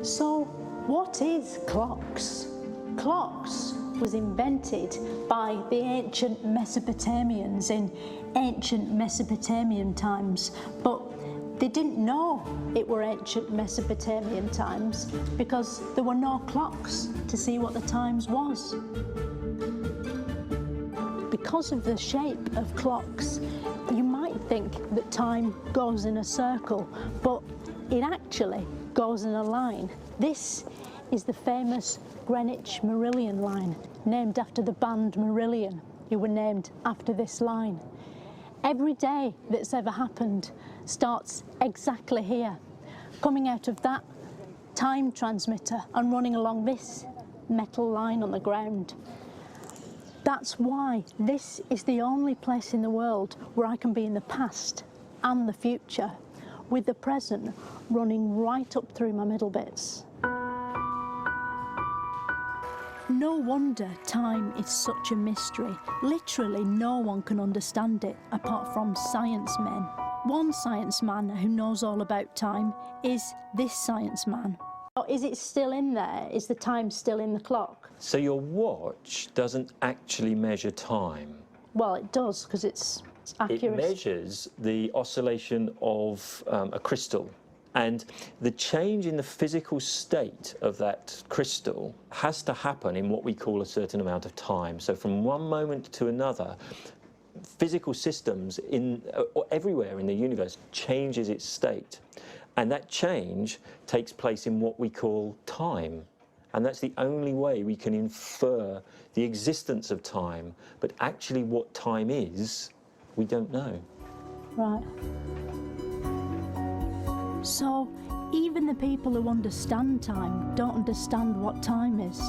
So, what is clocks? Clocks was invented by the ancient Mesopotamians in ancient Mesopotamian times, but they didn't know it were ancient Mesopotamian times because there were no clocks to see what the times was. Because of the shape of clocks, you might think that time goes in a circle, but it actually goes in a line. This is the famous Greenwich Meridian line, named after the band Marillion, who were named after this line. Every day that's ever happened starts exactly here, coming out of that time transmitter and running along this metal line on the ground. That's why this is the only place in the world where I can be in the past and the future, with the present running right up through my middle bits. No wonder time is such a mystery. Literally no one can understand it apart from science men. One science man who knows all about time is this science man. Is it still in there? Is the time still in the clock? So your watch doesn't actually measure time? Well, it does, because it's accurate. It measures the oscillation of a crystal, and the change in the physical state of that crystal has to happen in what we call a certain amount of time. So from one moment to another, physical systems everywhere in the universe changes its state. And that change takes place in what we call time. And that's the only way we can infer the existence of time. But actually what time is, we don't know. Right. So, even the people who understand time don't understand what time is.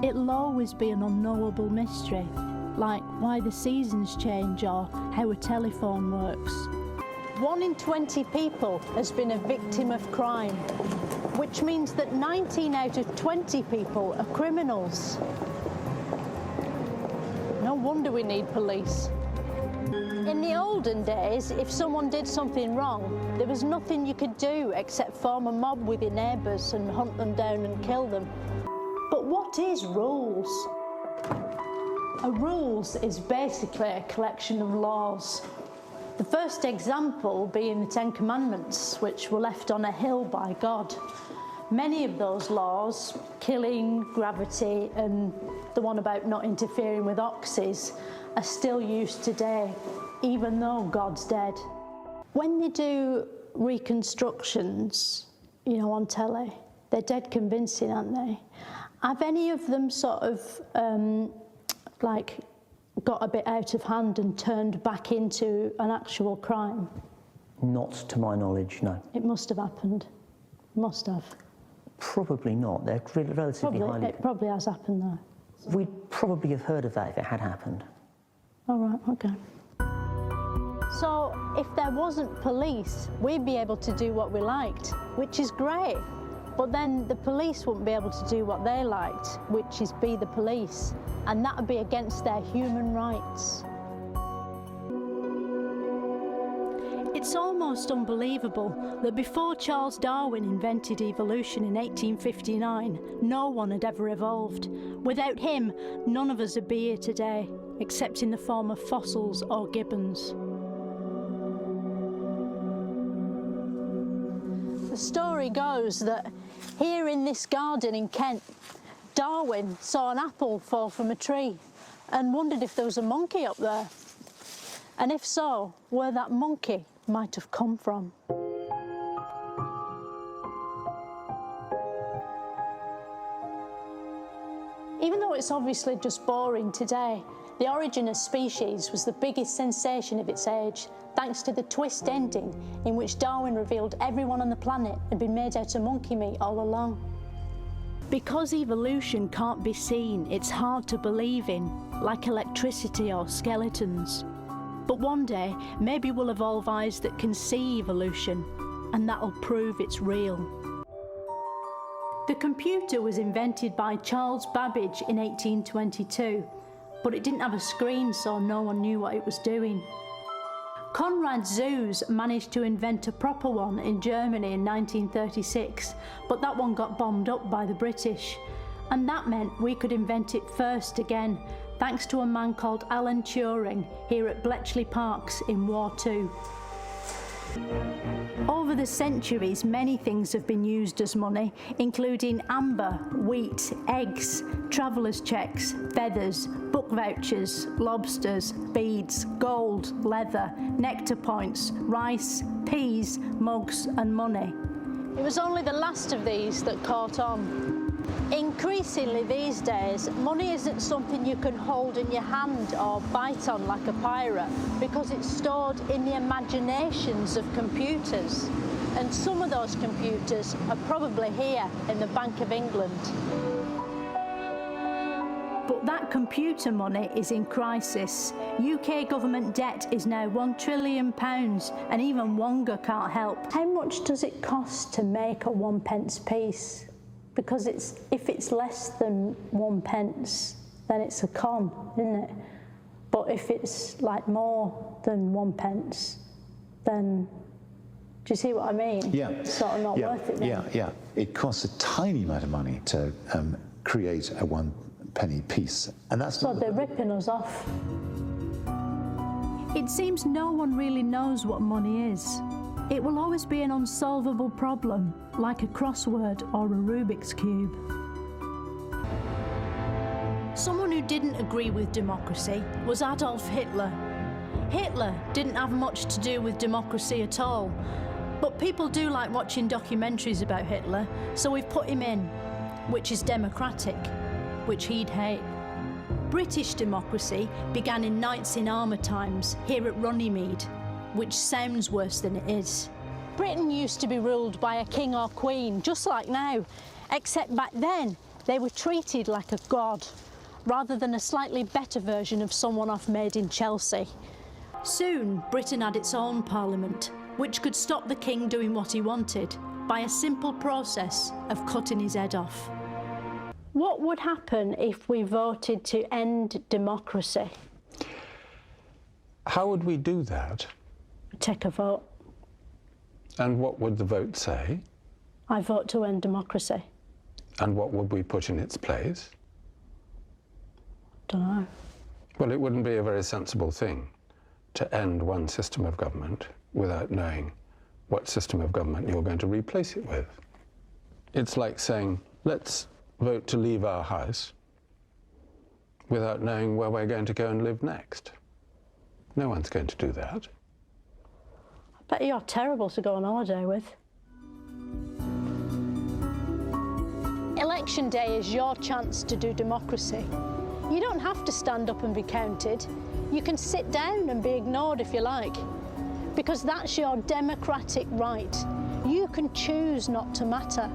It'll always be an unknowable mystery, like why the seasons change or how a telephone works. 1 in 20 people has been a victim of crime, which means that 19 out of 20 people are criminals. No wonder we need police. In the olden days, if someone did something wrong, there was nothing you could do except form a mob with your neighbours and hunt them down and kill them. But what is rules? A rules is basically a collection of laws. The first example being the Ten Commandments, which were left on a hill by God. Many of those laws, killing, gravity, and the one about not interfering with oxes, are still used today, even though God's dead. When they do reconstructions, you know, on telly, they're dead convincing, aren't they? Have any of them sort of, like, got a bit out of hand and turned back into an actual crime? Not to my knowledge, no. It must have happened. Must have. Probably not. They're relatively highly... It probably has happened, though. We'd probably have heard of that if it had happened. All right, okay. So, if there wasn't police, we'd be able to do what we liked, which is great. But then the police wouldn't be able to do what they liked, which is be the police. And that would be against their human rights. It's almost unbelievable that before Charles Darwin invented evolution in 1859, no one had ever evolved. Without him, none of us would be here today, except in the form of fossils or gibbons. The story goes that here in this garden in Kent, Darwin saw an apple fall from a tree and wondered if there was a monkey up there. And if so, where that monkey might have come from. Even though it's obviously just boring today, the origin of species was the biggest sensation of its age, thanks to the twist ending in which Darwin revealed everyone on the planet had been made out of monkey meat all along. Because evolution can't be seen, it's hard to believe in, like electricity or skeletons. But one day, maybe we'll evolve eyes that can see evolution, and that'll prove it's real. The computer was invented by Charles Babbage in 1822, but it didn't have a screen, so no one knew what it was doing. Konrad Zuse managed to invent a proper one in Germany in 1936, but that one got bombed up by the British. And that meant we could invent it first again, thanks to a man called Alan Turing here at Bletchley Parks in War II. Over the centuries, many things have been used as money, including amber, wheat, eggs, travellers' checks, feathers, book vouchers, lobsters, beads, gold, leather, nectar points, rice, peas, mugs and money. It was only the last of these that caught on. Increasingly these days, money isn't something you can hold in your hand or bite on like a pirate, because it's stored in the imaginations of computers. And some of those computers are probably here in the Bank of England. But that computer money is in crisis. UK government debt is now £1 trillion, and even Wonga can't help. How much does it cost to make a 1p piece? Because if it's less than 1p, then it's a con, isn't it? But if it's like more than 1p, then, do you see what I mean? Yeah. It's sort of not worth it then. Yeah. It costs a tiny amount of money to create a 1p piece, and that's so they're ripping us off. It seems no one really knows what money is. It will always be an unsolvable problem, like a crossword or a Rubik's Cube. Someone who didn't agree with democracy was Adolf Hitler. Hitler didn't have much to do with democracy at all, but people do like watching documentaries about Hitler, so we've put him in, which is democratic, which he'd hate. British democracy began in Knights in Armour times here at Runnymede, which sounds worse than it is. Britain used to be ruled by a king or queen, just like now, except back then they were treated like a god, rather than a slightly better version of someone off Made in Chelsea. Soon, Britain had its own parliament, which could stop the king doing what he wanted by a simple process of cutting his head off. What would happen if we voted to end democracy? How would we do that? Take a vote. And what would the vote say? I vote to end democracy. And what would we put in its place? Don't know. Well, it wouldn't be a very sensible thing to end one system of government without knowing what system of government you're going to replace it with. It's like saying, let's vote to leave our house without knowing where we're going to go and live next. No one's going to do that. I bet you're terrible to go on holiday with. Election day is your chance to do democracy. You don't have to stand up and be counted. You can sit down and be ignored if you like, because that's your democratic right. You can choose not to matter,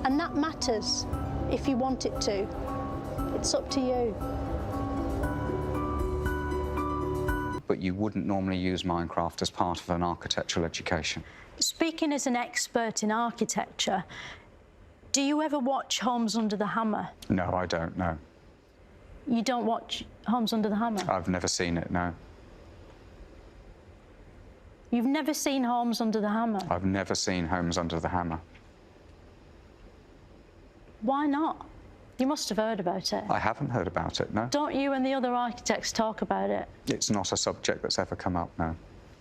and that matters if you want it to. It's up to you. But you wouldn't normally use Minecraft as part of an architectural education. Speaking as an expert in architecture, do you ever watch Homes Under the Hammer? No, I don't, no. You don't watch Homes Under the Hammer? I've never seen it, no. You've never seen Homes Under the Hammer? I've never seen Homes Under the Hammer. Why not? You must have heard about it. I haven't heard about it, no. Don't you and the other architects talk about it? It's not a subject that's ever come up, no.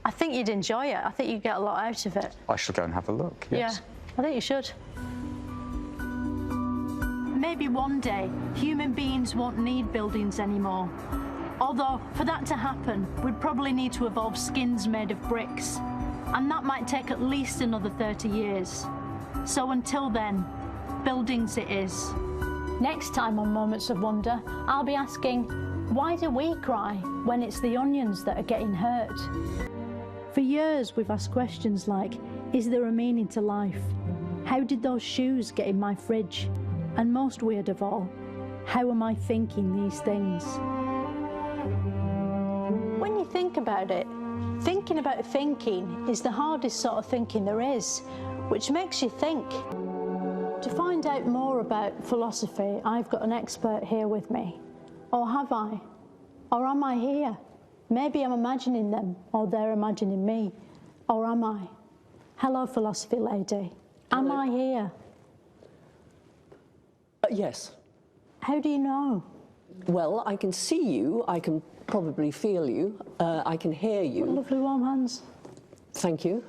I think you'd enjoy it. I think you'd get a lot out of it. I shall go and have a look, yes. Yeah, I think you should. Maybe one day, human beings won't need buildings anymore. Although, for that to happen, we'd probably need to evolve skins made of bricks. And that might take at least another 30 years. So until then, buildings it is. Next time on Moments of Wonder, I'll be asking, why do we cry when it's the onions that are getting hurt? For years, we've asked questions like, is there a meaning to life? How did those shoes get in my fridge? And most weird of all, how am I thinking these things? When you think about it, thinking about thinking is the hardest sort of thinking there is, which makes you think. To find out more about philosophy, I've got an expert here with me. Or have I? Or am I here? Maybe I'm imagining them, or they're imagining me. Or am I? Hello, philosophy lady. Am I here? Yes. How do you know? Well, I can see you, I can probably feel you, I can hear you. What lovely warm hands. Thank you.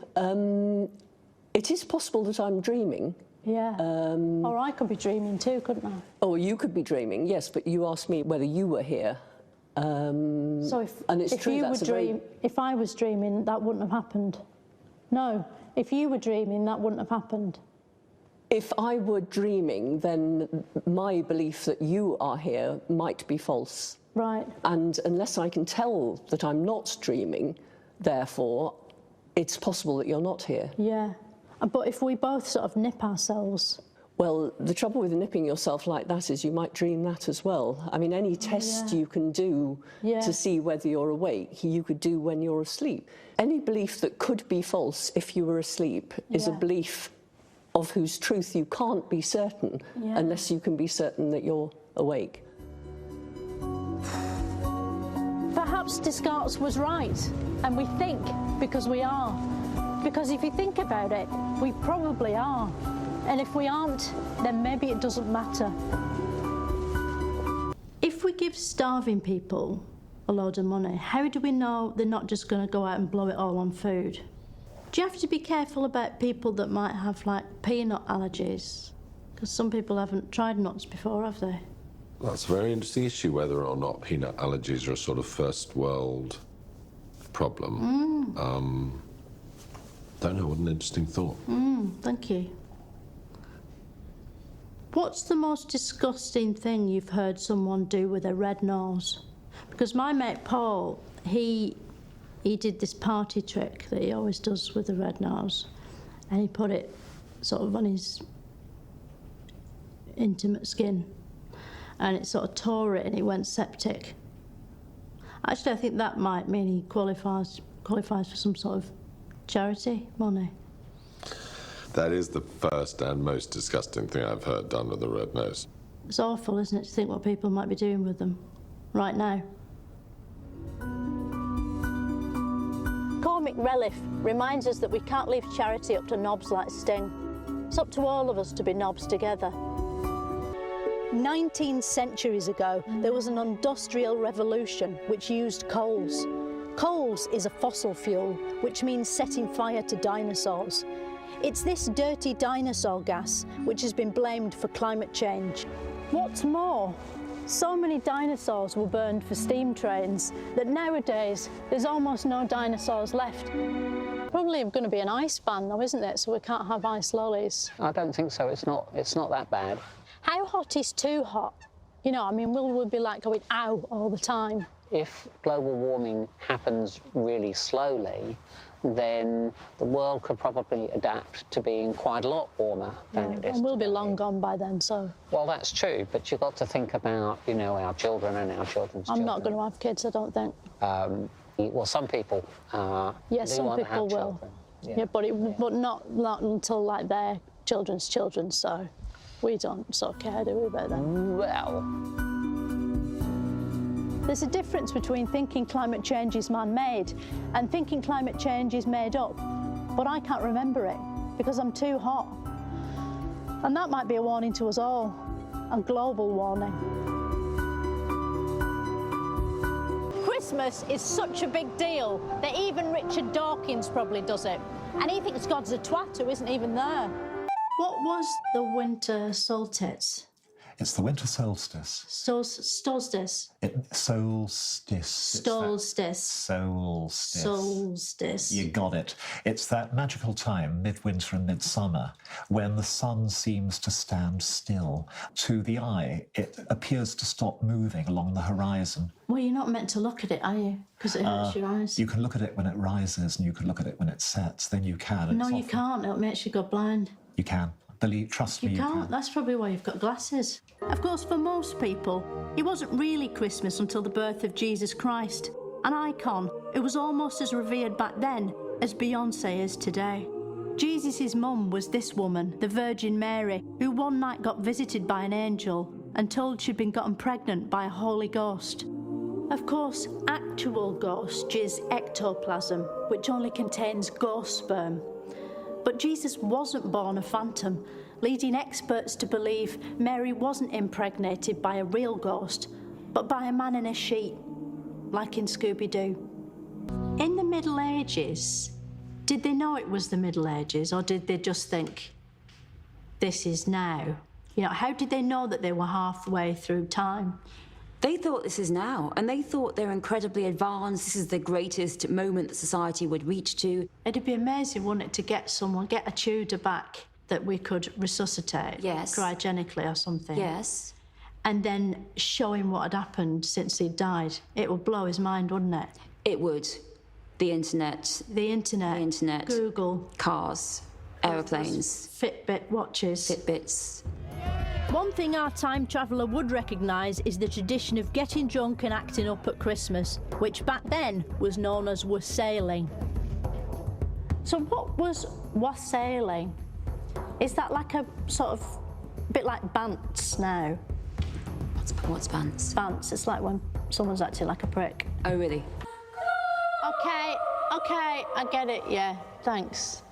It is possible that I'm dreaming. Yeah. Or I could be dreaming too, couldn't I? Or you could be dreaming, yes, but you asked me whether you were here. So if I was dreaming, that wouldn't have happened. No, if you were dreaming, that wouldn't have happened. If I were dreaming, then my belief that you are here might be false. Right. And unless I can tell that I'm not dreaming, therefore, it's possible that you're not here. Yeah. But if we both sort of nip ourselves... Well, the trouble with nipping yourself like that is you might dream that as well. I mean, any test you can do to see whether you're awake, you could do when you're asleep. Any belief that could be false if you were asleep is a belief of whose truth you can't be certain unless you can be certain that you're awake. Perhaps Descartes was right, and we think because we are. Because if you think about it, we probably are. And if we aren't, then maybe it doesn't matter. If we give starving people a load of money, how do we know they're not just going to go out and blow it all on food? Do you have to be careful about people that might have, like, peanut allergies? Because some people haven't tried nuts before, have they? That's a very interesting issue, whether or not peanut allergies are a sort of first world problem. Don't know, what an interesting thought. Thank you. What's the most disgusting thing you've heard someone do with a red nose? Because my mate Paul, he did this party trick that he always does with a red nose, and he put it sort of on his intimate skin, and it sort of tore it and it went septic. Actually, I think that might mean he qualifies for some sort of charity money. That is the first and most disgusting thing I've heard done with a red nose. It's awful, isn't it, to think what people might be doing with them right now. Comic relief reminds us that we can't leave charity up to knobs like Sting. It's up to all of us to be knobs together. 19 centuries ago, there was an industrial revolution which used coals. Coals is a fossil fuel, which means setting fire to dinosaurs. It's this dirty dinosaur gas which has been blamed for climate change. What's more, so many dinosaurs were burned for steam trains that nowadays there's almost no dinosaurs left. Probably going to be an ice ban though, isn't it? So we can't have ice lollies. I don't think so. It's not that bad. How hot is too hot? You know, I mean, will we be like going, ow, all the time? If global warming happens really slowly, then the world could probably adapt to being quite a lot warmer than it is. And we'll be long gone by then, so... Well, that's true, but you've got to think about, you know, our children and our children's children. I'm not going to have kids, I don't think. Well, some people yes, some people will. Yeah, but not until, like, their children's children, so we don't sort of care, do we, about that? Well... There's a difference between thinking climate change is man-made and thinking climate change is made up. But I can't remember it because I'm too hot. And that might be a warning to us all, a global warning. Christmas is such a big deal that even Richard Dawkins probably does it. And he thinks God's a twat who isn't even there. What was the winter solstice? It's the winter solstice. Solstice. Solstice. Solstice. Solstice. You got it. It's that magical time, midwinter and midsummer, when the sun seems to stand still. To the eye, it appears to stop moving along the horizon. Well, you're not meant to look at it, are you? Because it hurts your eyes. You can look at it when it rises and you can look at it when it sets. Then you can. No, you can't. It makes you go blind. You can. Believe, trust me, you can. That's probably why you've got glasses. Of course, for most people, it wasn't really Christmas until the birth of Jesus Christ, an icon who was almost as revered back then as Beyoncé is today. Jesus' mum was this woman, the Virgin Mary, who one night got visited by an angel and told she'd been gotten pregnant by a Holy Ghost. Of course, actual ghost is ectoplasm, which only contains ghost sperm. But Jesus wasn't born a phantom, leading experts to believe Mary wasn't impregnated by a real ghost, but by a man in a sheet, like in Scooby-Doo. In the Middle Ages, did they know it was the Middle Ages, or did they just think, this is now? You know, how did they know that they were halfway through time? They thought this is now, and they thought they're incredibly advanced. This is the greatest moment that society would reach to. It'd be amazing, wouldn't it, to get a Tudor back that we could resuscitate, yes, cryogenically or something. Yes. And then show him what had happened since he'd died. It would blow his mind, wouldn't it? It would. The internet. The internet. Google. Cars. Aeroplanes. Fitbit watches. Fitbits. One thing our time traveller would recognise is the tradition of getting drunk and acting up at Christmas, which back then was known as wassailing. So what was wassailing? Is that like a sort of bit like bants now? What's bants? Bants, it's like when someone's acting like a prick. Oh, really? Okay, I get it, yeah, thanks.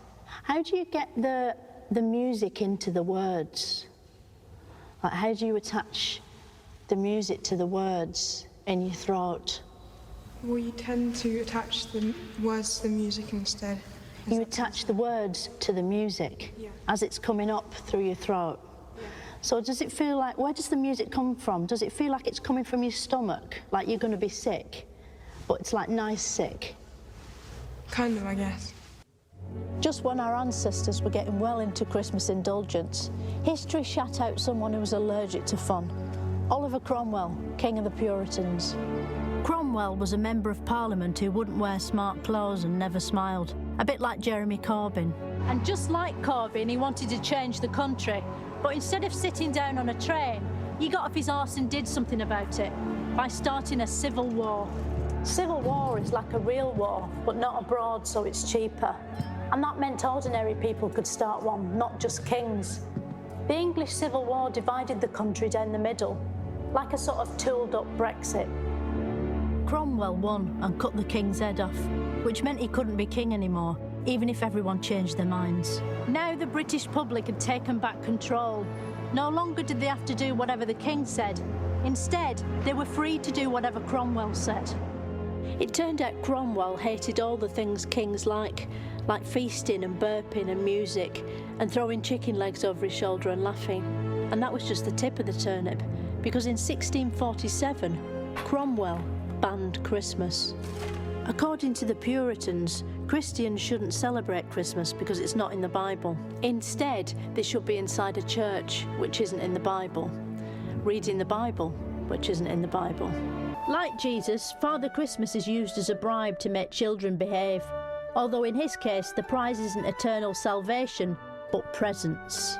How do you get the music into the words? Like, how do you attach the music to the words in your throat? Well, you tend to attach the words to the music instead. You attach the words to the music as it's coming up through your throat. So does it feel like, where does the music come from? Does it feel like it's coming from your stomach, like you're going to be sick, but it's like nice sick? Kind of, I guess. Just when our ancestors were getting well into Christmas indulgence, history shat out someone who was allergic to fun. Oliver Cromwell, King of the Puritans. Cromwell was a member of Parliament who wouldn't wear smart clothes and never smiled, a bit like Jeremy Corbyn. And just like Corbyn, he wanted to change the country, but instead of sitting down on a train, he got off his arse and did something about it by starting a civil war. Civil war is like a real war, but not abroad, so it's cheaper. And that meant ordinary people could start one, not just kings. The English Civil War divided the country down the middle, like a sort of tooled-up Brexit. Cromwell won and cut the king's head off, which meant he couldn't be king anymore, even if everyone changed their minds. Now the British public had taken back control. No longer did they have to do whatever the king said. Instead, they were free to do whatever Cromwell said. It turned out Cromwell hated all the things kings like feasting and burping and music and throwing chicken legs over his shoulder and laughing. And that was just the tip of the turnip, because in 1647, Cromwell banned Christmas. According to the Puritans, Christians shouldn't celebrate Christmas because it's not in the Bible. Instead, they should be inside a church, which isn't in the Bible, reading the Bible, which isn't in the Bible. Like Jesus, Father Christmas is used as a bribe to make children behave, although in his case the prize isn't eternal salvation, but presents.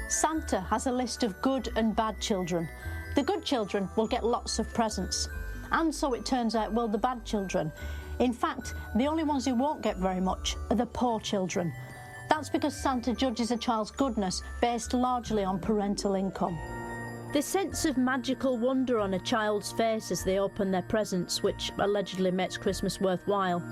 Santa has a list of good and bad children. The good children will get lots of presents, and so it turns out will the bad children. In fact, the only ones who won't get very much are the poor children. That's because Santa judges a child's goodness based largely on parental income. The sense of magical wonder on a child's face as they open their presents, which allegedly makes Christmas worthwhile,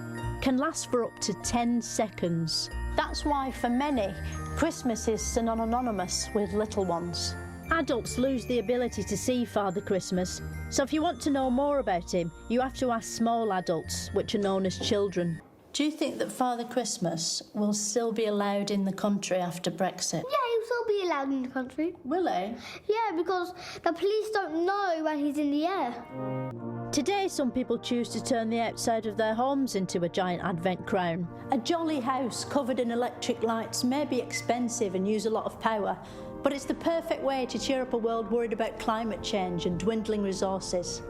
can last for up to 10 seconds. That's why, for many, Christmas is synonymous with little ones. Adults lose the ability to see Father Christmas, so if you want to know more about him, you have to ask small adults, which are known as children. Do you think that Father Christmas will still be allowed in the country after Brexit? Yeah, he'll still be allowed in the country. Will he? Yeah, because the police don't know when he's in the air. Today, some people choose to turn the outside of their homes into a giant advent crown. A jolly house covered in electric lights may be expensive and use a lot of power, but it's the perfect way to cheer up a world worried about climate change and dwindling resources.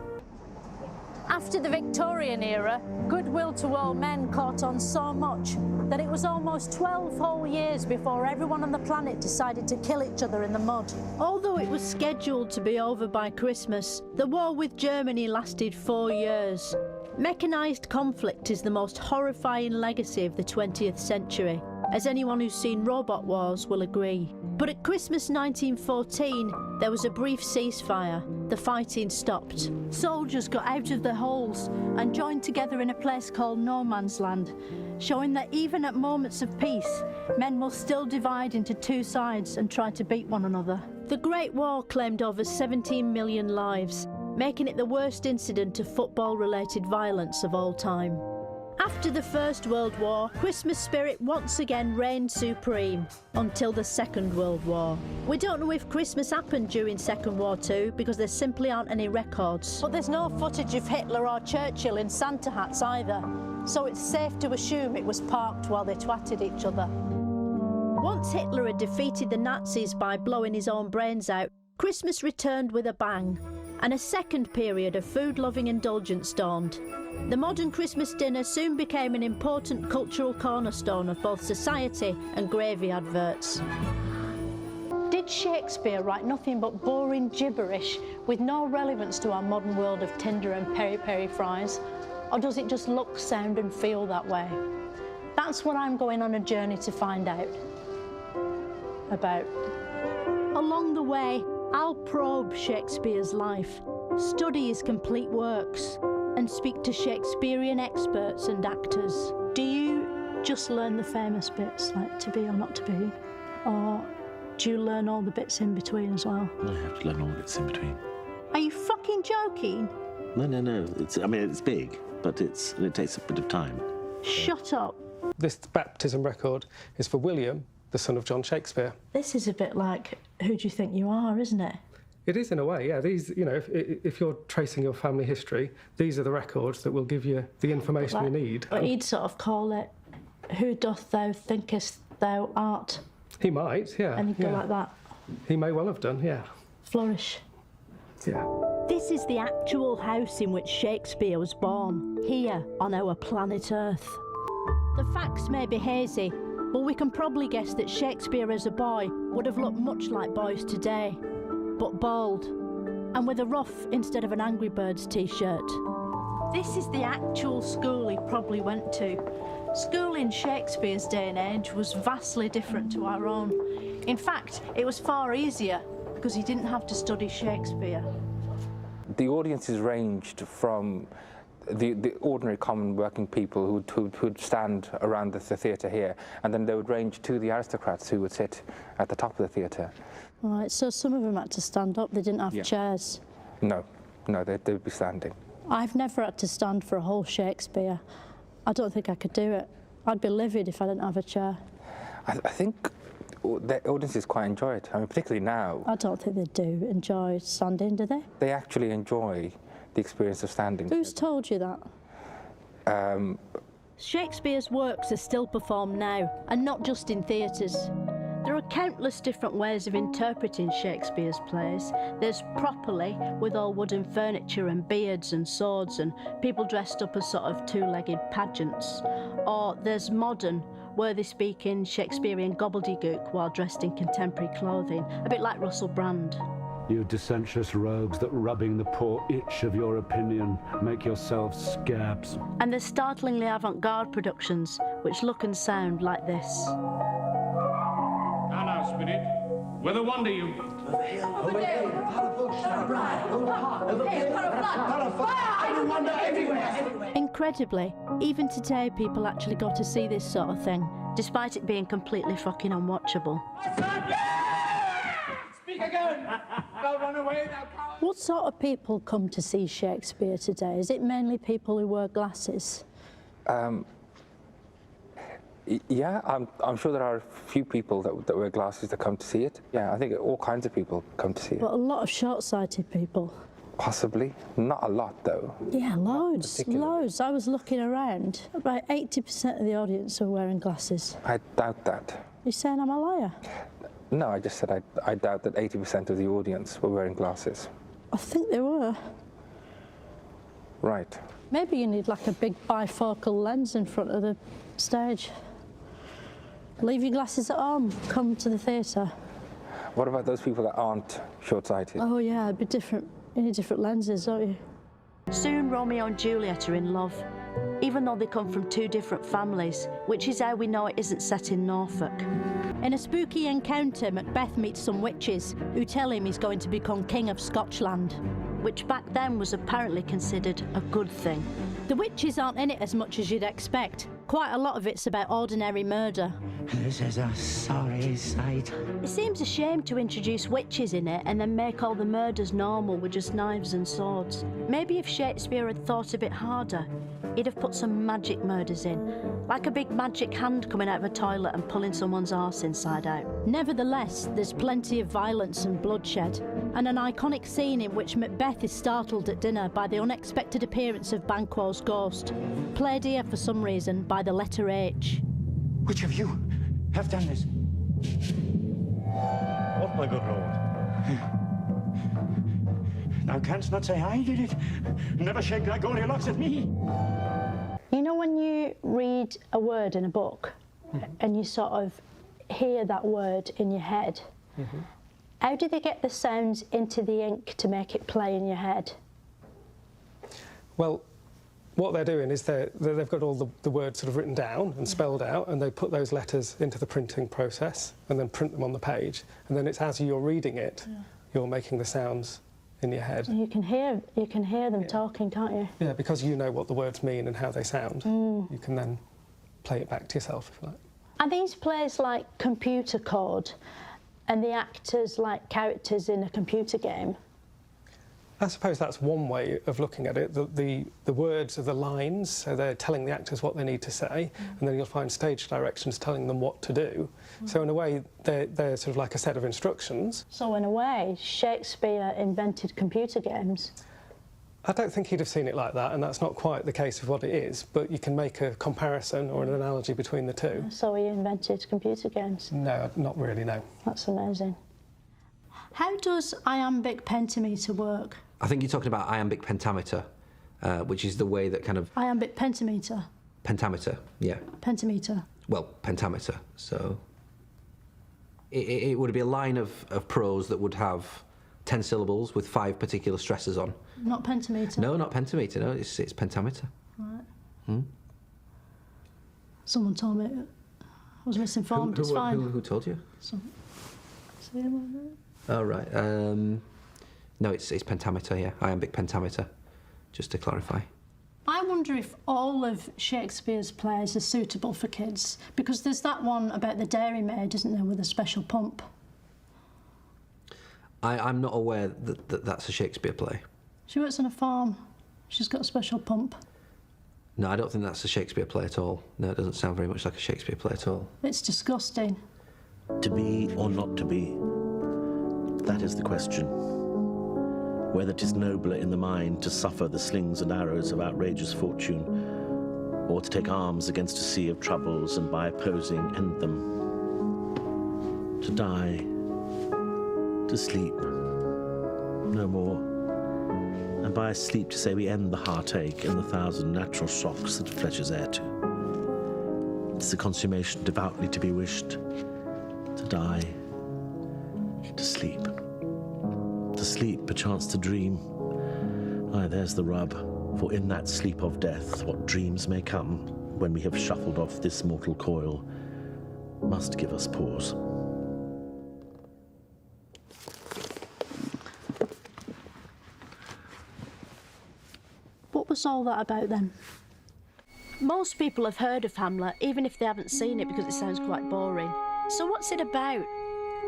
After the Victorian era, goodwill to all men caught on so much that it was almost 12 whole years before everyone on the planet decided to kill each other in the mud. Although it was scheduled to be over by Christmas, the war with Germany lasted 4 years. Mechanised conflict is the most horrifying legacy of the 20th century. as anyone who's seen Robot Wars will agree. But at Christmas 1914, there was a brief ceasefire. The fighting stopped. Soldiers got out of their holes and joined together in a place called No Man's Land, showing that even at moments of peace, men will still divide into two sides and try to beat one another. The Great War claimed over 17 million lives, making it the worst incident of football-related violence of all time. After the First World War, Christmas spirit once again reigned supreme until the Second World War. We don't know if Christmas happened during Second War too, because there simply aren't any records. But there's no footage of Hitler or Churchill in Santa hats either, so it's safe to assume it was parked while they twatted each other. Once Hitler had defeated the Nazis by blowing his own brains out, Christmas returned with a bang, and a second period of food-loving indulgence dawned. The modern Christmas dinner soon became an important cultural cornerstone of both society and gravy adverts. Did Shakespeare write nothing but boring gibberish with no relevance to our modern world of Tinder and peri-peri fries? Or does it just look, sound and feel that way? That's what I'm going on a journey to find out about. Along the way, I'll probe Shakespeare's life, study his complete works, and speak to Shakespearean experts and actors. Do you just learn the famous bits, like to be or not to be? Or do you learn all the bits in between as well? I have to learn all the bits in between. Are you fucking joking? No. It's big, but it takes a bit of time. Shut up. This baptism record is for William, the son of John Shakespeare. This is a bit like, who do you think you are, isn't it? It is in a way, yeah. These, you know, if you're tracing your family history, these are the records that will give you the information you need. But he'd sort of call it, who doth thou thinkest thou art? He might, yeah. And he'd go like that. He may well have done, yeah. Flourish. Yeah. This is the actual house in which Shakespeare was born, here on our planet Earth. The facts may be hazy, but we can probably guess that Shakespeare as a boy would have looked much like boys today, but bald, and with a ruff instead of an Angry Birds t-shirt. This is the actual school he probably went to. School in Shakespeare's day and age was vastly different to our own. In fact, it was far easier because he didn't have to study Shakespeare. The audiences ranged from the ordinary common working people who'd stand around the theatre here, and then they would range to the aristocrats who would sit at the top of the theatre. All right, so some of them had to stand up, they didn't have chairs? No, they'd be standing. I've never had to stand for a whole Shakespeare. I don't think I could do it. I'd be livid if I didn't have a chair. I think the audiences quite enjoy it, I mean, particularly now. I don't think they do enjoy standing, do they? They actually enjoy the experience of standing. Who's told you that? Shakespeare's works are still performed now, and not just in theatres. There are countless different ways of interpreting Shakespeare's plays. There's properly, with all wooden furniture and beards and swords and people dressed up as sort of two-legged pageants. Or there's modern, worthy-speaking Shakespearean gobbledygook while dressed in contemporary clothing, a bit like Russell Brand. You dissentious rogues that rubbing the poor itch of your opinion make yourselves scabs. And there's startlingly avant-garde productions which look and sound like this. Now, Spirit, whether wonder you... Over here, over there, over the bush, over right, over the park, over there, over flood, fire, I don't wonder everywhere. Incredibly, even today people actually go to see this sort of thing, despite it being completely fucking unwatchable. Speak again! Don't run away now, coward! What sort of people come to see Shakespeare today? Is it mainly people who wear glasses? Yeah, I'm sure there are a few people that wear glasses that come to see it. Yeah, I think all kinds of people come to see it. But a lot of short-sighted people. Possibly. Not a lot, though. Yeah, loads. I was looking around. About 80% of the audience are wearing glasses. I doubt that. You're saying I'm a liar? No, I just said I doubt that 80% of the audience were wearing glasses. I think they were. Right. Maybe you need like a big bifocal lens in front of the stage. Leave your glasses at home, come to the theatre. What about those people that aren't short-sighted? Oh yeah, it'd be different. You need different lenses, don't you? Soon Romeo and Juliet are in love. even though they come from two different families, which is how we know it isn't set in Norfolk. In a spooky encounter, Macbeth meets some witches who tell him he's going to become King of Scotland, which back then was apparently considered a good thing. The witches aren't in it as much as you'd expect. Quite a lot of it's about ordinary murder. This is a sorry sight. It seems a shame to introduce witches in it and then make all the murders normal with just knives and swords. Maybe if Shakespeare had thought a bit harder, he'd have put some magic murders in, like a big magic hand coming out of a toilet and pulling someone's arse inside out. Nevertheless, there's plenty of violence and bloodshed, and an iconic scene in which Macbeth is startled at dinner by the unexpected appearance of Banquo's ghost, played here for some reason by the letter H. Which of you have done this? What, my good lord? Thou canst not say I did it. Never shake thy Goldilocks at me. You know when you read a word in a book and you sort of hear that word in your head, how do they get the sounds into the ink to make it play in your head? Well, what they're doing is they've got all the words sort of written down and spelled out, and they put those letters into the printing process and then print them on the page, and then it's as you're reading it, you're making the sounds in your head. You can hear them talking, can't you? Yeah, because you know what the words mean and how they sound. You can then play it back to yourself, if you like. Are these plays like computer code and the actors like characters in a computer game? I suppose that's one way of looking at it. The words are the lines, so they're telling the actors what they need to say, and then you'll find stage directions telling them what to do. So in a way, they're sort of like a set of instructions. So in a way, Shakespeare invented computer games. I don't think he'd have seen it like that, and that's not quite the case of what it is, but you can make a comparison or an analogy between the two. So he invented computer games? No, not really, no. That's amazing. How does iambic pentameter work? I think you're talking about iambic pentameter, which is the way that kind of... Iambic pentameter? Pentameter, yeah. Pentameter. Well, pentameter, so... It would be a line of prose that would have 10 syllables with 5 particular stresses on. Not pentameter? No, not pentameter, no, it's pentameter. Right. Someone told me I was misinformed, it's fine. Who told you? Oh, right. No, it's pentameter, yeah, iambic pentameter, just to clarify. I wonder if all of Shakespeare's plays are suitable for kids, because there's that one about the dairymaid, isn't there, with a special pump? I'm not aware that that's a Shakespeare play. She works on a farm. She's got a special pump. No, I don't think that's a Shakespeare play at all. No, it doesn't sound very much like a Shakespeare play at all. It's disgusting. To be or not to be, that is the question. Whether 'tis nobler in the mind to suffer the slings and arrows of outrageous fortune, or to take arms against a sea of troubles and by opposing end them. To die, to sleep, no more, and by sleep to say we end the heartache and the 1,000 natural shocks that flesh is heir to. 'Tis a consummation devoutly to be wished, to die, to sleep. To sleep, perchance to dream. Aye, there's the rub, for in that sleep of death, what dreams may come, when we have shuffled off this mortal coil, must give us pause. What was all that about then? Most people have heard of Hamlet, even if they haven't seen it, because it sounds quite boring. So what's it about?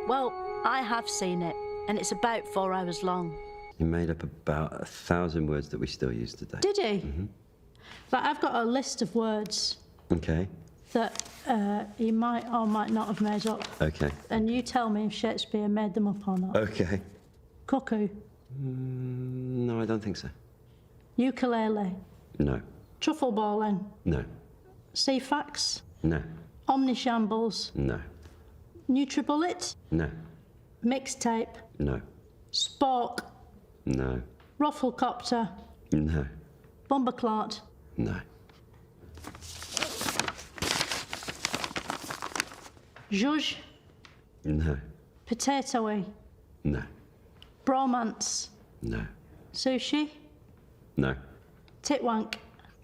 Well, I have seen it, and it's about 4 hours long. He made up about 1,000 words that we still use today. Did he? But I've got a list of words Okay. that he might or might not have made up. Okay. And you tell me if Shakespeare made them up or not. Okay. Cuckoo. No, I don't think so. Ukulele. No. Truffle balling. No. Ceefax. No. Omnishambles. No. Nutribullet. No. Mixtape. No. Spork. No. Rufflecopter. No. Bomberclot. No. Zhuzh. No. Potatoey. No. Bromance. No. Sushi. No. Titwank.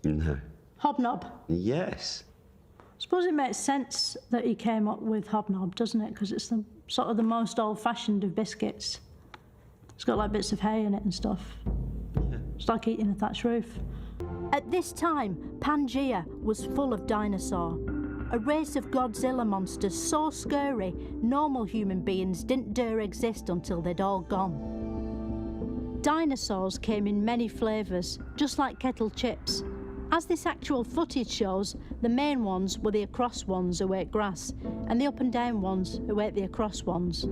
No. Hobnob. Yes. I suppose it makes sense that he came up with hobnob, doesn't it? Because it's the sort of the most old-fashioned of biscuits. It's got like bits of hay in it and stuff. Yeah. It's like eating a thatched roof. At this time, Pangaea was full of dinosaur. A race of Godzilla monsters so scary, normal human beings didn't dare exist until they'd all gone. Dinosaurs came in many flavours, just like kettle chips. As this actual footage shows, the main ones were the across ones who ate grass, and the up and down ones who ate the across ones.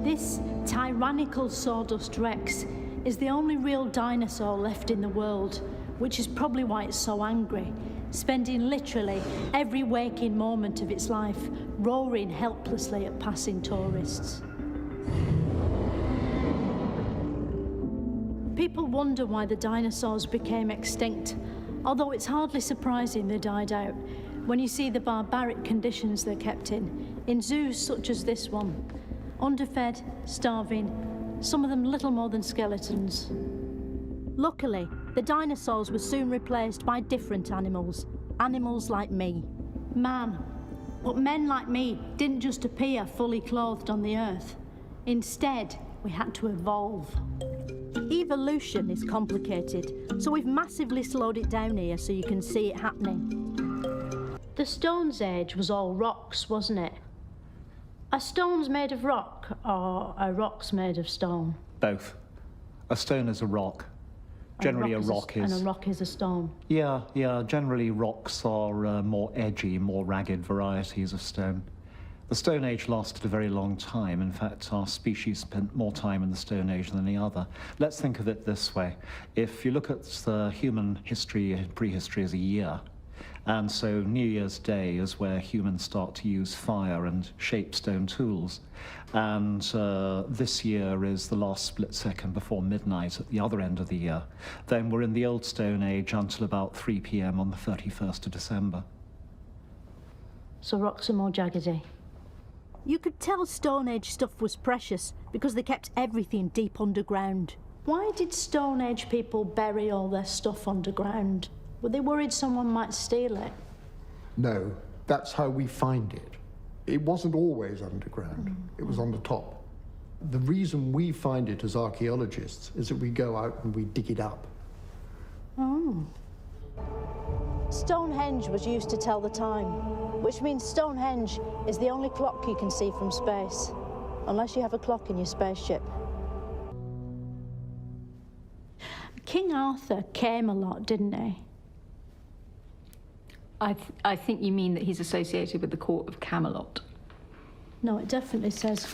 This tyrannical sawdust rex is the only real dinosaur left in the world, which is probably why it's so angry, spending literally every waking moment of its life roaring helplessly at passing tourists. People wonder why the dinosaurs became extinct, although it's hardly surprising they died out when you see the barbaric conditions they're kept in zoos such as this one. Underfed, starving, some of them little more than skeletons. Luckily, the dinosaurs were soon replaced by different animals like me. Man. But men like me didn't just appear fully clothed on the earth. Instead, we had to evolve. Evolution is complicated, so we've massively slowed it down here so you can see it happening. The Stone Age was all rocks, wasn't it? Are stones made of rock, or are rocks made of stone? Both. A stone is a rock. Generally, a rock is... And a rock is a stone? Yeah. Generally, rocks are more edgy, more ragged varieties of stone. The Stone Age lasted a very long time. In fact, our species spent more time in the Stone Age than any other. Let's think of it this way. If you look at the human history, prehistory as a year, and so New Year's Day is where humans start to use fire and shape stone tools. And this year is the last split second before midnight at the other end of the year. Then we're in the Old Stone Age until about 3 p.m. on the 31st of December. So rocks are more jaggedy. You could tell Stone Age stuff was precious because they kept everything deep underground. Why did Stone Age people bury all their stuff underground? Were they worried someone might steal it? No, that's how we find it. It wasn't always underground. It was on the top. The reason we find it as archaeologists is that we go out and we dig it up. Oh. Stonehenge was used to tell the time, which means Stonehenge is the only clock you can see from space, unless you have a clock in your spaceship. King Arthur came a lot, didn't he? I think you mean that he's associated with the court of Camelot. No, it definitely says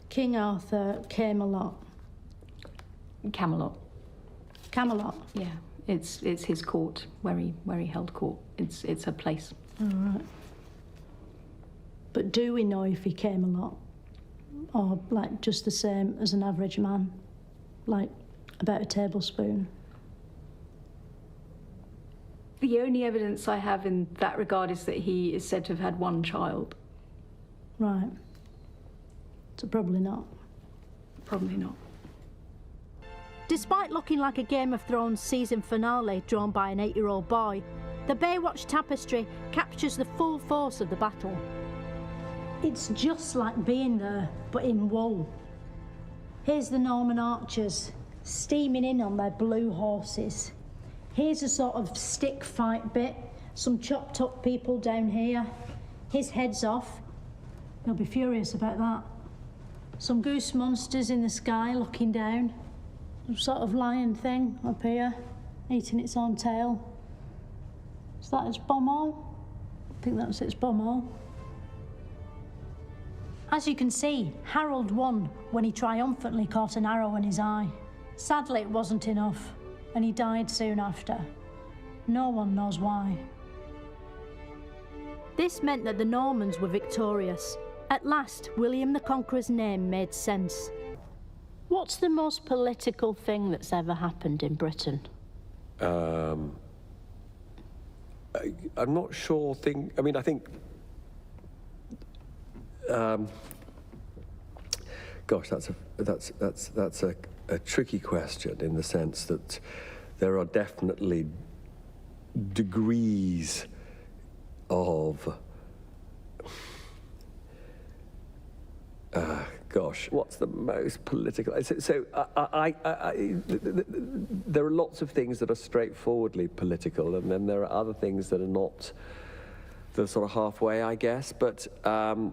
King Arthur came a lot. Camelot. Camelot? Yeah, it's his court where he held court. It's a place. All right. But do we know if he came a lot, or like just the same as an average man, like about a tablespoon? The only evidence I have in that regard is that he is said to have had one child. Right. So probably not. Probably not. Despite looking like a Game of Thrones season finale drawn by an 8-year-old boy, the Baywatch tapestry captures the full force of the battle. It's just like being there, but in wool. Here's the Norman archers, steaming in on their blue horses. Here's a sort of stick fight bit, some chopped up people down here. His head's off. They'll be furious about that. Some goose monsters in the sky looking down. Some sort of lion thing up here, eating its own tail. Is that its bumhole? I think that's its bumhole. As you can see, Harold won when he triumphantly caught an arrow in his eye. Sadly, it wasn't enough, and he died soon after. No one knows why. This meant that the Normans were victorious. At last, William the Conqueror's name made sense. What's the most political thing that's ever happened in Britain? I'm not sure. I think Gosh, that's a tricky question in the sense that there are definitely degrees of gosh, what's the most political? So there are lots of things that are straightforwardly political, and then there are other things that are not. They're sort of halfway, I guess. But I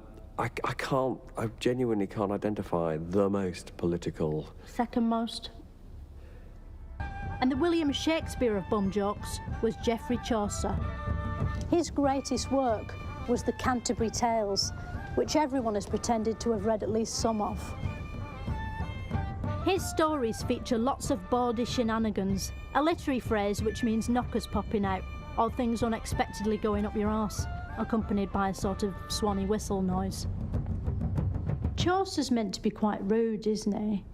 genuinely can't identify the most political. Second most. And the William Shakespeare of bum jokes was Geoffrey Chaucer. His greatest work was the Canterbury Tales, which everyone has pretended to have read at least some of. His stories feature lots of bawdy shenanigans, a literary phrase which means knockers popping out, or things unexpectedly going up your arse, accompanied by a sort of swanny whistle noise. Chaucer's meant to be quite rude, isn't he?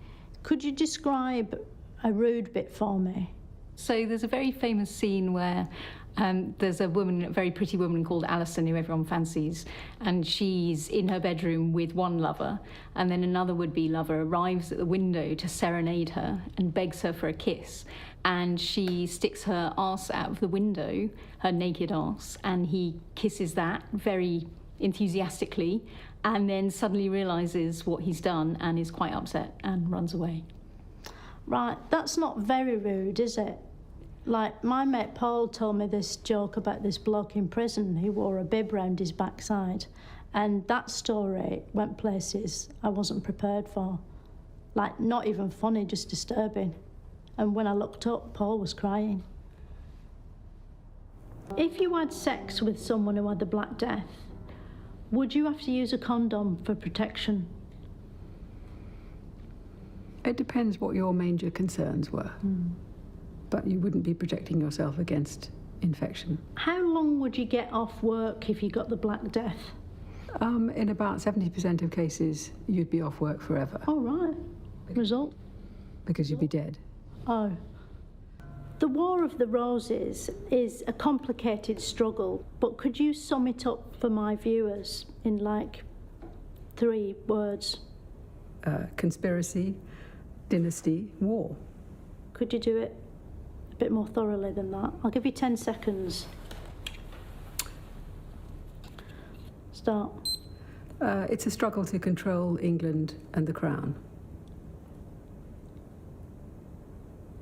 Could you describe a rude bit for me? So there's a very famous scene where there's a woman, a very pretty woman called Alison, who everyone fancies, and she's in her bedroom with one lover, and then another would-be lover arrives at the window to serenade her and begs her for a kiss, and she sticks her arse out of the window, her naked arse, and he kisses that very enthusiastically, and then suddenly realises what he's done and is quite upset and runs away. Right, that's not very rude, is it? Like, my mate Paul told me this joke about this bloke in prison who wore a bib round his backside, and that story went places I wasn't prepared for. Like, not even funny, just disturbing. And when I looked up, Paul was crying. If you had sex with someone who had the Black Death, would you have to use a condom for protection? It depends what your major concerns were. But you wouldn't be protecting yourself against infection. How long would you get off work if you got the Black Death? In about 70% of cases, you'd be off work forever. Oh, right. Result? Because you'd be dead. Oh. The War of the Roses is a complicated struggle, but could you sum it up for my viewers in, like, 3 words? Conspiracy, dynasty, war. Could you do it a bit more thoroughly than that? I'll give you 10 seconds. Start. It's a struggle to control England and the Crown.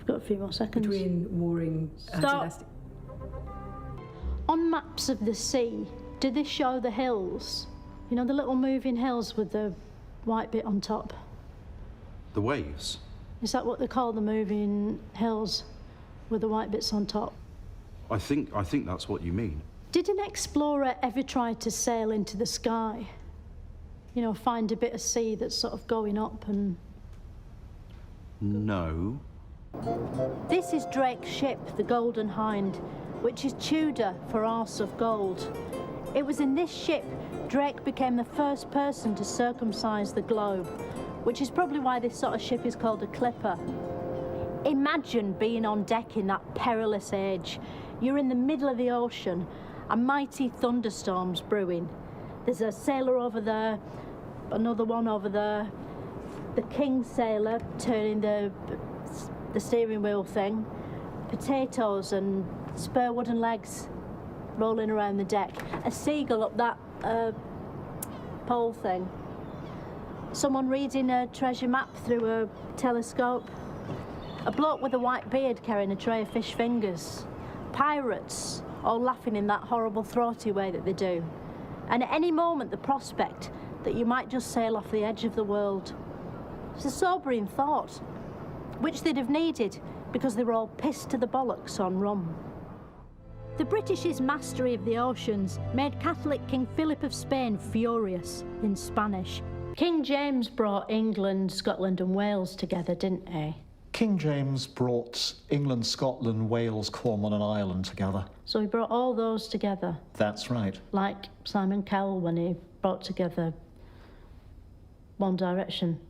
I've got a few more seconds. Between warring dynasty. On maps of the sea, do they show the hills? You know, the little moving hills with the white bit on top? The waves? Is that what they call the moving hills with the white bits on top? I think that's what you mean. Did an explorer ever try to sail into the sky? You know, find a bit of sea that's sort of going up and... No. This is Drake's ship, the Golden Hind, which is Tudor for arse of gold. It was in this ship Drake became the first person to circumcise the globe, which is probably why this sort of ship is called a clipper. Imagine being on deck in that perilous age. You're in the middle of the ocean, a mighty thunderstorm's brewing. There's a sailor over there, another one over there, the king sailor turning the steering wheel thing, potatoes and spare wooden legs rolling around the deck, a seagull up that pole thing, someone reading a treasure map through a telescope, a bloke with a white beard carrying a tray of fish fingers, pirates all laughing in that horrible throaty way that they do, and at any moment the prospect that you might just sail off the edge of the world. It's a sobering thought, which they'd have needed because they were all pissed to the bollocks on rum. The British's mastery of the oceans made Catholic King Philip of Spain furious in Spanish. King James brought England, Scotland and Wales together, didn't he? King James brought England, Scotland, Wales, Cornwall and Ireland together. So he brought all those together? That's right. Like Simon Cowell when he brought together One Direction?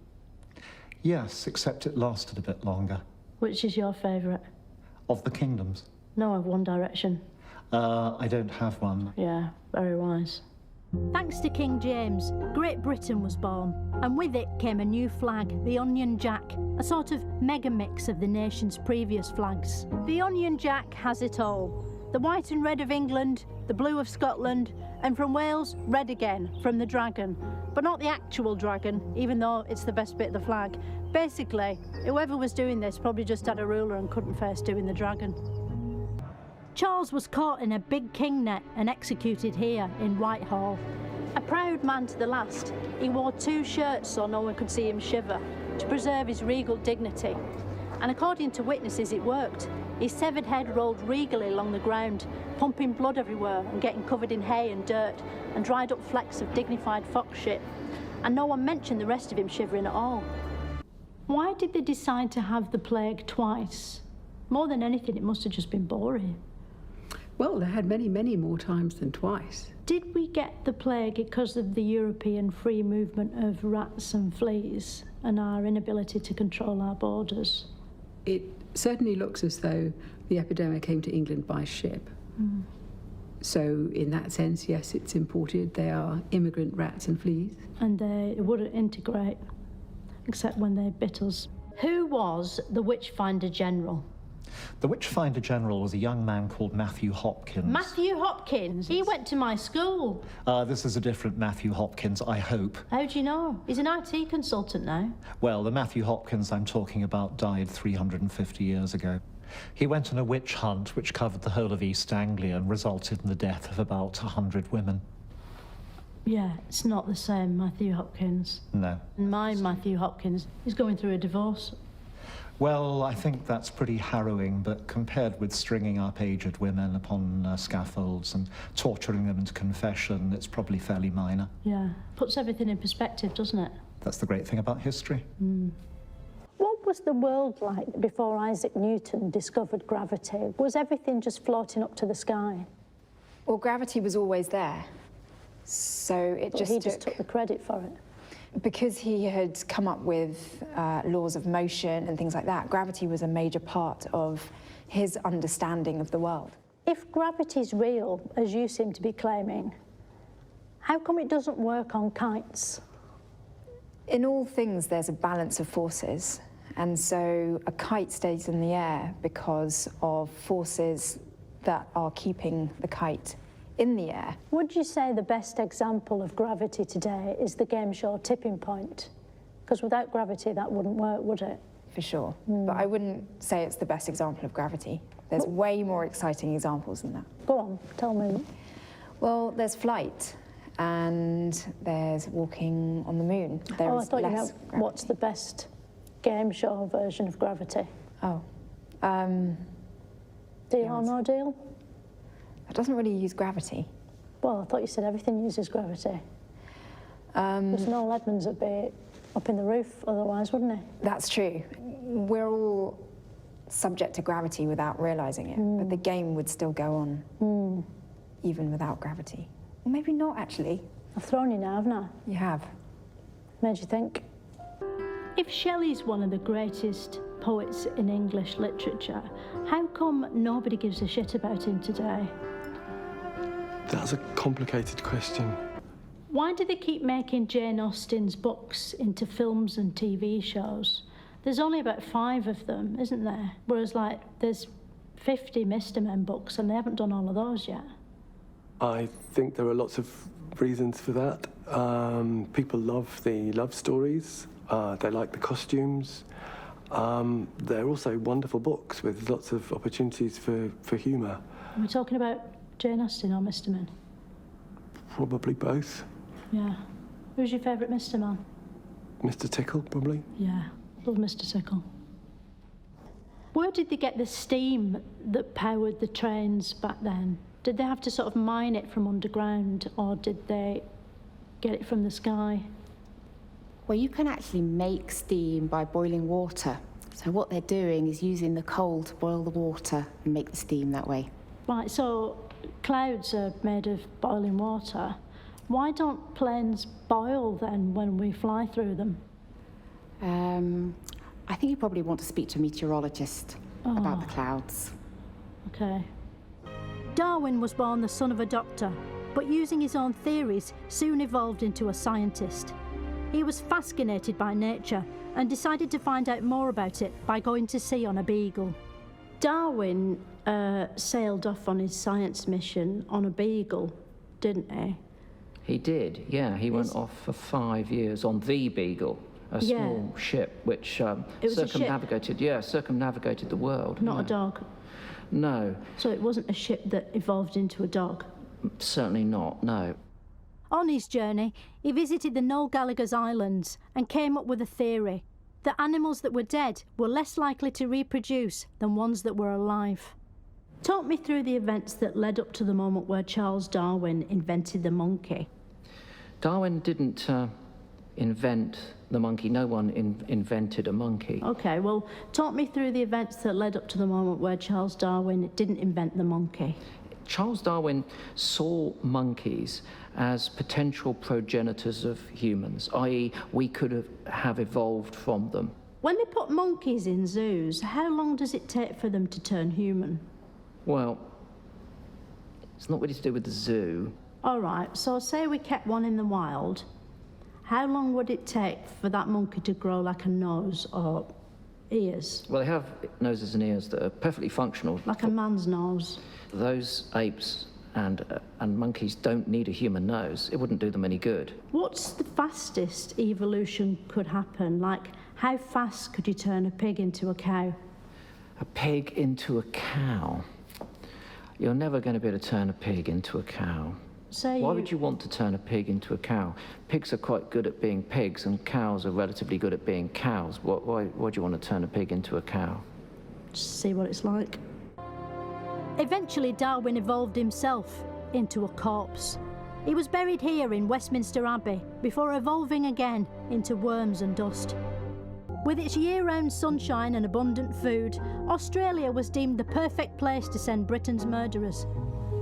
Yes, except it lasted a bit longer. Which is your favourite? Of the kingdoms? No, of One Direction. I don't have one. Yeah, very wise. Thanks to King James, Great Britain was born, and with it came a new flag, the Union Jack, a sort of mega mix of the nation's previous flags. The Union Jack has it all. The white and red of England, the blue of Scotland, and from Wales, red again, from the dragon. But not the actual dragon, even though it's the best bit of the flag. Basically, whoever was doing this probably just had a ruler and couldn't face doing the dragon. Charles was caught in a big king net and executed here in Whitehall. A proud man to the last, he wore 2 shirts so no one could see him shiver, to preserve his regal dignity. And according to witnesses, it worked. His severed head rolled regally along the ground, pumping blood everywhere and getting covered in hay and dirt and dried up flecks of dignified fox shit. And no one mentioned the rest of him shivering at all. Why did they decide to have the plague twice? More than anything, it must have just been boring. Well, they had many, many more times than twice. Did we get the plague because of the European free movement of rats and fleas and our inability to control our borders? It certainly looks as though the epidemic came to England by ship. Mm. So in that sense, yes, it's imported. They are immigrant rats and fleas. And they wouldn't integrate, except when they bit us. Who was the Witchfinder General? The Witchfinder General was a young man called Matthew Hopkins. Matthew Hopkins? He went to my school. This is a different Matthew Hopkins, I hope. How do you know? He's an IT consultant now. Well, the Matthew Hopkins I'm talking about died 350 years ago. He went on a witch hunt which covered the whole of East Anglia and resulted in the death of about 100 women. Yeah, it's not the same Matthew Hopkins. No. My Matthew Hopkins is going through a divorce. Well, I think that's pretty harrowing, but compared with stringing up aged women upon scaffolds and torturing them into confession, it's probably fairly minor. Yeah, puts everything in perspective, doesn't it? That's the great thing about history. Mm. What was the world like before Isaac Newton discovered gravity? Was everything just floating up to the sky? Well, gravity was always there, so it he just took the credit for it. Because he had come up with laws of motion and things like that, gravity was a major part of his understanding of the world. If gravity's real, as you seem to be claiming, how come it doesn't work on kites? In all things, there's a balance of forces, and so a kite stays in the air because of forces that are keeping the kite in the air. Would you say the best example of gravity today is the game show Tipping Point? Because without gravity, that wouldn't work, would it? For sure. But I wouldn't say it's the best example of gravity. There's way more exciting examples than that. Go on, tell me. Well, there's flight, and there's walking on the moon. There is I thought you less meant what's the best game show version of gravity? Oh. Deal or no deal? It doesn't really use gravity. Well, I thought you said everything uses gravity. Because Noel Edmonds would be up in the roof otherwise, wouldn't he? That's true. We're all subject to gravity without realising it, but the game would still go on, even without gravity. Or maybe not, actually. I've thrown you now, haven't I? You have. Made you think. If Shelley's one of the greatest poets in English literature, how come nobody gives a shit about him today? That's a complicated question. Why do they keep making Jane Austen's books into films and TV shows? There's only about 5 of them, isn't there? Whereas, like, there's 50 Mr. Men books and they haven't done all of those yet. I think there are lots of reasons for that. People love the love stories. They like the costumes. They're also wonderful books with lots of opportunities for humour. Are we talking about Jane Austen or Mr. Men? Probably both. Yeah. Who's your favourite Mr. Man? Mr. Tickle, probably. Yeah, love Mr. Tickle. Where did they get the steam that powered the trains back then? Did they have to sort of mine it from underground, or did they get it from the sky? Well, you can actually make steam by boiling water. So what they're doing is using the coal to boil the water and make the steam that way. Right, so clouds are made of boiling water. Why don't planes boil then when we fly through them? I think you probably want to speak to a meteorologist about the clouds. Okay. Darwin was born the son of a doctor. but using his own theories, soon evolved into a scientist. He was fascinated by nature and decided to find out more about it by going to sea on a beagle. Darwin sailed off on his science mission on a beagle, didn't he? He did, yeah. He went off for 5 years on the Beagle, a small ship which circumnavigated the world. Not a dog? No. So it wasn't a ship that evolved into a dog? Certainly not, no. On his journey, he visited the Noel Gallagher's Islands and came up with a theory that animals that were dead were less likely to reproduce than ones that were alive. Talk me through the events that led up to the moment where Charles Darwin invented the monkey. Darwin didn't invent the monkey. No one invented a monkey. OK, well, talk me through the events that led up to the moment where Charles Darwin didn't invent the monkey. Charles Darwin saw monkeys as potential progenitors of humans, i.e. we could have evolved from them. When they put monkeys in zoos, how long does it take for them to turn human? Well, it's not really to do with the zoo. All right, so say we kept one in the wild. How long would it take for that monkey to grow like a nose or ears? Well, they have noses and ears that are perfectly functional. Like a man's nose? Those apes and monkeys don't need a human nose. It wouldn't do them any good. What's the fastest evolution could happen? Like, how fast could you turn a pig into a cow? A pig into a cow? You're never going to be able to turn a pig into a cow. Why would you want to turn a pig into a cow? Pigs are quite good at being pigs, and cows are relatively good at being cows. Why do you want to turn a pig into a cow? Just see what it's like. Eventually, Darwin evolved himself into a corpse. He was buried here in Westminster Abbey before evolving again into worms and dust. With its year-round sunshine and abundant food, Australia was deemed the perfect place to send Britain's murderers.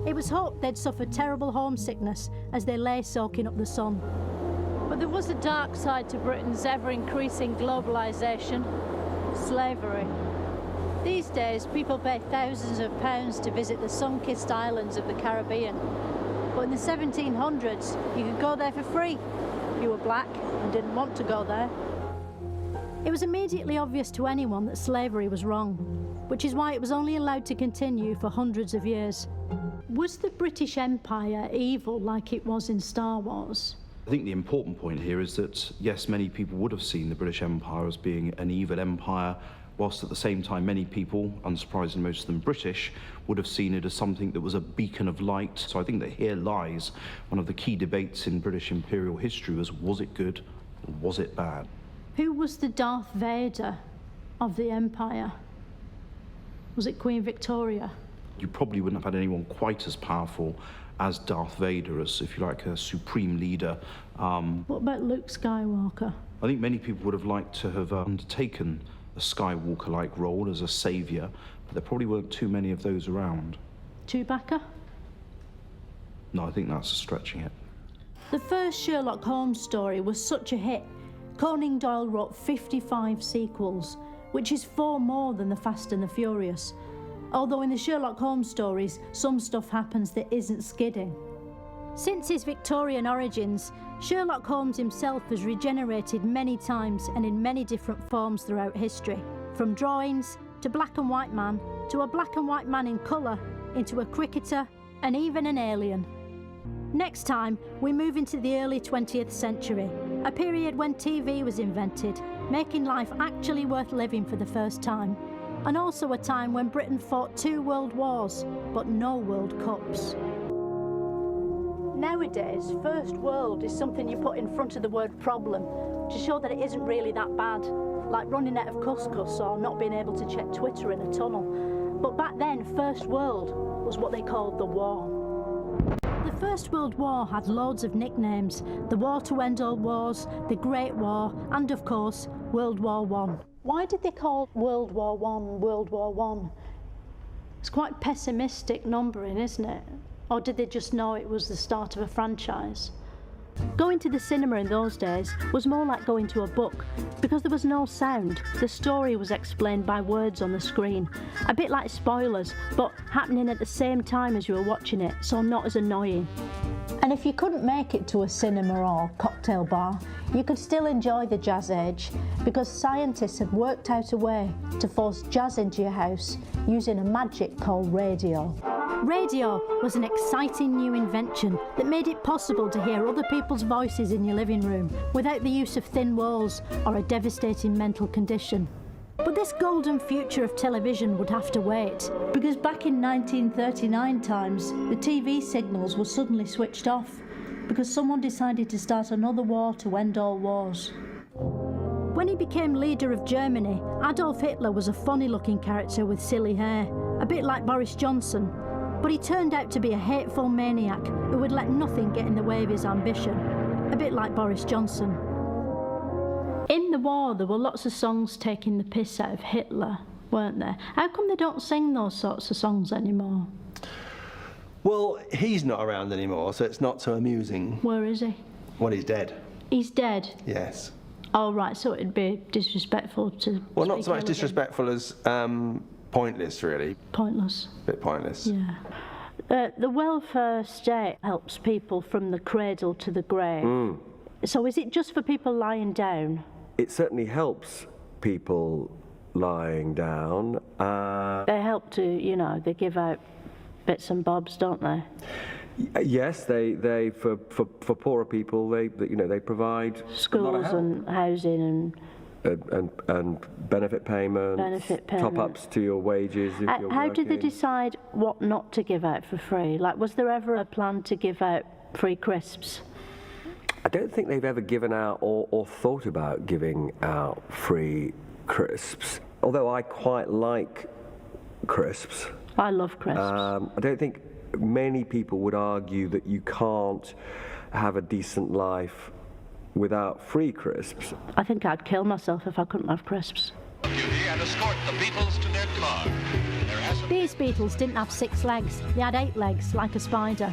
It was hoped they'd suffer terrible homesickness as they lay soaking up the sun. But there was a dark side to Britain's ever-increasing globalisation: slavery. These days, people pay thousands of pounds to visit the sun-kissed islands of the Caribbean. But in the 1700s, you could go there for free if you were black and didn't want to go there. It was immediately obvious to anyone that slavery was wrong, which is why it was only allowed to continue for hundreds of years. Was the British Empire evil like it was in Star Wars? I think the important point here is that, yes, many people would have seen the British Empire as being an evil empire, whilst at the same time many people, unsurprisingly most of them British, would have seen it as something that was a beacon of light. So I think that here lies one of the key debates in British imperial history: was it good or was it bad? Who was the Darth Vader of the Empire? Was it Queen Victoria? You probably wouldn't have had anyone quite as powerful as Darth Vader, as, if you like, a supreme leader. What about Luke Skywalker? I think many people would have liked to have undertaken a Skywalker-like role as a saviour, but there probably weren't too many of those around. Chewbacca? No, I think that's stretching it. The first Sherlock Holmes story was such a hit, Conan Doyle wrote 55 sequels, which is 4 more than The Fast and the Furious. Although in the Sherlock Holmes stories, some stuff happens that isn't skidding. Since his Victorian origins, Sherlock Holmes himself has regenerated many times and in many different forms throughout history, from drawings to black and white man, to a black and white man in colour, into a cricketer, and even an alien. Next time, we move into the early 20th century, a period when TV was invented, making life actually worth living for the first time, and also a time when Britain fought 2 world wars, but no World Cups. Nowadays, first world is something you put in front of the word problem to show that it isn't really that bad, like running out of couscous or not being able to check Twitter in a tunnel. But back then, first world was what they called the war. The First World War had loads of nicknames: the War to End All Wars, the Great War, and of course, World War I. Why did they call World War I World War I? It's quite pessimistic numbering, isn't it? Or did they just know it was the start of a franchise? Going to the cinema in those days was more like going to a book, because there was no sound. The story was explained by words on the screen, a bit like spoilers, but happening at the same time as you were watching it, so not as annoying. And if you couldn't make it to a cinema or cocktail bar, you could still enjoy the jazz age, because scientists had worked out a way to force jazz into your house using a magic called radio. Radio was an exciting new invention that made it possible to hear other people's voices in your living room without the use of thin walls or a devastating mental condition. But this golden future of television would have to wait, because back in 1939 times, the TV signals were suddenly switched off because someone decided to start another war to end all wars. When he became leader of Germany, Adolf Hitler was a funny-looking character with silly hair, a bit like Boris Johnson. But he turned out to be a hateful maniac who would let nothing get in the way of his ambition, a bit like Boris Johnson. In the war, there were lots of songs taking the piss out of Hitler, weren't there? How come they don't sing those sorts of songs anymore? Well, he's not around anymore, so it's not so amusing. Where is he? Well, he's dead. He's dead? Yes. Oh, right, so it'd be disrespectful to Well, not speak so much ill of him. disrespectful as pointless, really. Pointless. A bit pointless. Yeah. The welfare state helps people from the cradle to the grave. So is it just for people lying down? It certainly helps people lying down. They help to, you know, they give out bits and bobs, don't they? Yes, they for poorer people, they provide Schools and housing and benefit payments, top-ups to your wages if you're How did they working. decide what not to give out for free? Like, was there ever a plan to give out free crisps? I don't think they've ever given out or thought about giving out free crisps, although I quite like crisps. I love crisps. I don't think many people would argue that you can't have a decent life without free crisps. I think I'd kill myself if I couldn't have crisps. And escort the Beatles to their car. These beetles didn't have 6 legs, they had 8 legs, like a spider.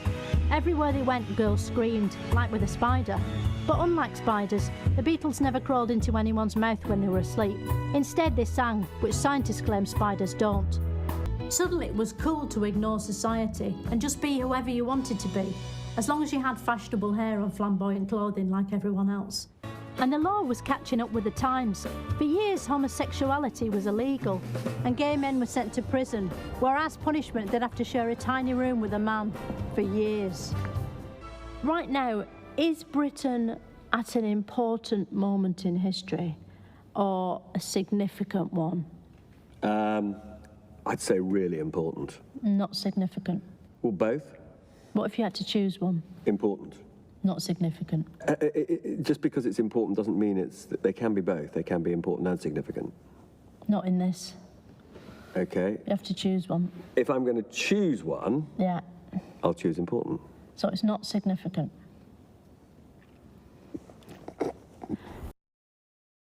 Everywhere they went, girls screamed, like with a spider. But unlike spiders, the beetles never crawled into anyone's mouth when they were asleep. Instead, they sang, which scientists claim spiders don't. Suddenly, it was cool to ignore society and just be whoever you wanted to be, as long as you had fashionable hair and flamboyant clothing like everyone else. And the law was catching up with the times. For years, homosexuality was illegal, and gay men were sent to prison, where as punishment they'd have to share a tiny room with a man for years. Right now, is Britain at an important moment in history, or a significant one? I'd say really important. Not significant. Well, both. What if you had to choose one? Important. Not significant. Just because it's important doesn't mean they can be both. They can be important and significant. Not in this. Okay. You have to choose one. If I'm going to choose one, Yeah. I'll choose important. So it's not significant.